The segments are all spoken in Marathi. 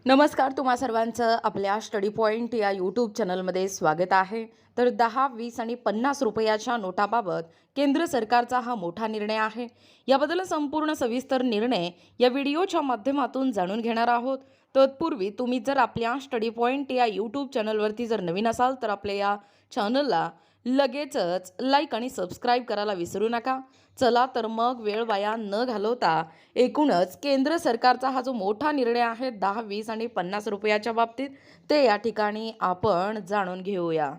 नमस्कार, तुम्हा सर्वांचं आपल्या स्टडी पॉइंट या यूट्यूब चॅनलमध्ये स्वागत आहे। तर 10, 20 आणि 50 रुपयाच्या नोटाबाबत केंद्र सरकारचा हा मोठा निर्णय आहे। याबद्दल संपूर्ण सविस्तर निर्णय या व्हिडिओच्या माध्यमातून जाणून घेणार आहोत। तत्पूर्वी तुम्ही जर आपल्या स्टडी पॉइंट या यूट्यूब चॅनलवरती जर नवीन असाल तर आपल्या या चॅनलला लगेचच लाईक आणि सबस्क्राईब करायला विसरू नका। चला तर मग वेळ वाया न घालवता एकूणच केंद्र सरकारचा हा जो मोठा निर्णय आहे 10, 20 आणि 50 रुपयाच्या बाबतीत ते या ठिकाणी आपण जाणून घेऊया।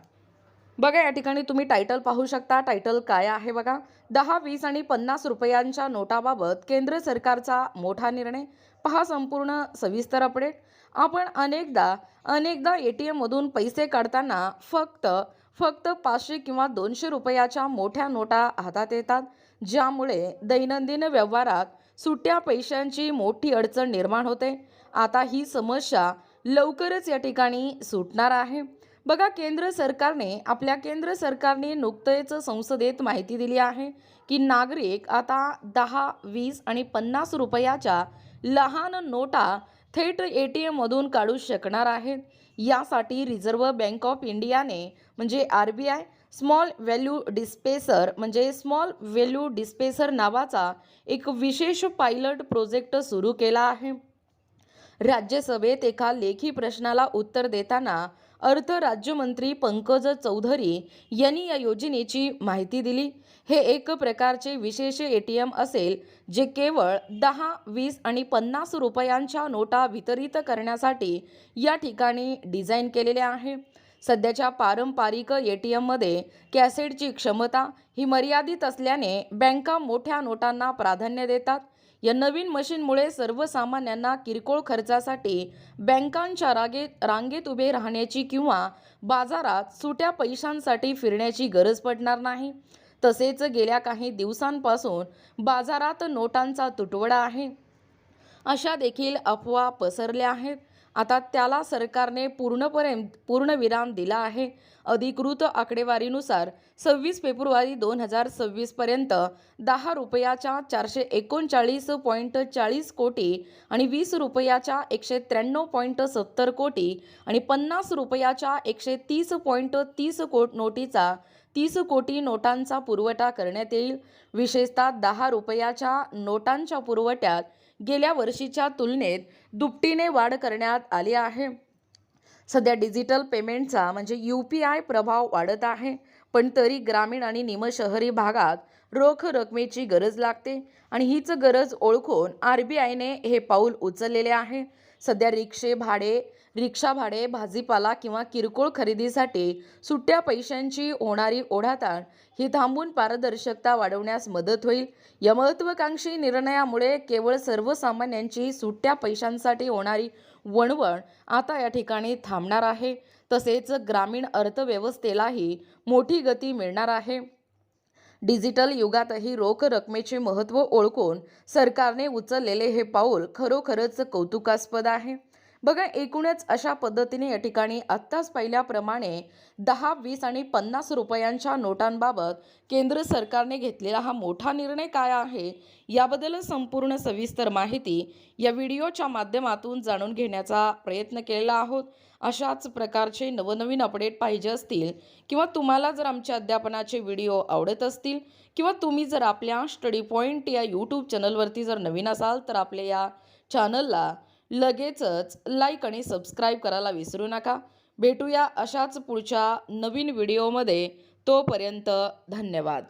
बघा, या ठिकाणी तुम्ही टायटल पाहू शकता। टायटल काय आहे बघा, 10, 20 आणि 50 रुपयांच्या नोटाबाबत केंद्र सरकारचा मोठा निर्णय। पहा संपूर्ण सविस्तर अपडेट। आपण अनेकदा ATM मधून पैसे काढताना फक्त 500 किंवा 200 रुपयाच्या मोठ्या नोटा हातात येतात, ज्यामुळे दैनंदिन व्यवहारात सुट्या पैशांची मोठी अडचण निर्माण होते। आता ही समस्या लवकरच या ठिकाणी सुटणार आहे। बघा, केंद्र सरकारने नुकतेच संसदेत माहिती दिली आहे की नागरिक आता 10, 20 आणि 50 रुपयाच्या लहान नोटा थेट ATM मधून काढू शकणार आहेत। यासाठी रिझर्व्ह बँक ऑफ इंडियाने म्हणजे RBI स्मॉल व्हॅल्यू डिस्पेसर नावाचा एक विशेष पायलट प्रोजेक्ट सुरू केला आहे। राज्यसभेत एका लेखी प्रश्नाला उत्तर देताना अर्थ राज्यमंत्री पंकज चौधरी यांनी या योजनेची माहिती दिली। हे एक प्रकारचे विशेष ATM असेल जे केवळ 10, 20 आणि 50 रुपयांच्या नोटा वितरित करण्यासाठी या ठिकाणी डिझाईन केलेले आहे। सध्याच्या पारंपरिक ATM मध्ये कॅसेटची क्षमता ही मर्यादित असल्याने बँका मोठ्या नोटांना प्राधान्य देतात। या नवीन मशीनमुळे सर्वसामान्यांना किरकोळ खर्चासाठी बँकांच्या रांगेत उभे राहण्याची किंवा बाजारात सुट्या पैशांसाठी फिरण्याची गरज पडणार नाही। तसेच गेल्या काही दिवसांपासून बाजारात नोटांचा तुटवडा आहे, अशा देखील अफवा पसरल्या आहेत। आता त्याला सरकारने पूर्णविराम दिला आहे। अधिकृत आकडेवारीनुसार 26 फेब्रुवारी 2026 पर्यंत 10 रुपयाच्या 439.40 कोटी आणि 20 रुपयाच्या 193.70 कोटी आणि 50 रुपयाच्या 130.30 नोटीचा 30 कोटी नोटांचा पुरवठा करण्यात येईल। विशेषतः 10 रुपयाच्या नोटांच्या पुरवठ्यात गेल्या वर्षीच्या तुलनेत दुपटीने वाढ करण्यात आली आहे। सध्या डिजिटल पेमेंटचा म्हणजे UPI प्रभाव वाढत आहे, पण तरी ग्रामीण आणि निमशहरी भागात रोख रकमेची गरज लागते आणि हीच गरज ओळखून RBIने हे पाऊल उचललेले आहे। सध्या रिक्षा भाडे, भाजीपाला किंवा किरकोळ खरेदीसाठी सुट्ट्या पैशांची होणारी ओढाताण ही थांबून पारदर्शकता वाढवण्यास मदत होईल। या महत्त्वाकांक्षी निर्णयामुळे केवळ सर्वसामान्यांची सुट्ट्या पैशांसाठी होणारी वणवण आता या ठिकाणी थांबणार आहे। तसेच ग्रामीण अर्थव्यवस्थेलाही मोठी गती मिळणार आहे। डिजिटल युगातही रोख रकमेचे महत्त्व ओळखून सरकारने उचललेले हे पाऊल खरोखरच कौतुकास्पद आहे। बघा, एकूणच अशा पद्धतीने या ठिकाणी आत्ताच पाहिल्याप्रमाणे 10, 20 आणि 50 रुपयांच्या नोटांबाबत केंद्र सरकारने घेतलेला हा मोठा निर्णय काय आहे याबद्दल संपूर्ण सविस्तर माहिती या व्हिडिओच्या माध्यमातून जाणून घेण्याचा प्रयत्न केलेला आहोत। अशाच प्रकारचे नवनवीन अपडेट पाहिजे असतील किंवा तुम्हाला जर आमच्या अध्यापनाचे व्हिडिओ आवडत असतील किंवा तुम्ही जर आपल्या स्टडी पॉइंट या यूट्यूब चॅनलवरती जर नवीन असाल तर आपल्या या चॅनलला लगेचच लाईक आणि सबस्क्राईब करायला विसरू नका। भेटूया अशाच पुढच्या नवीन व्हिडिओमध्ये। तोपर्यंत धन्यवाद।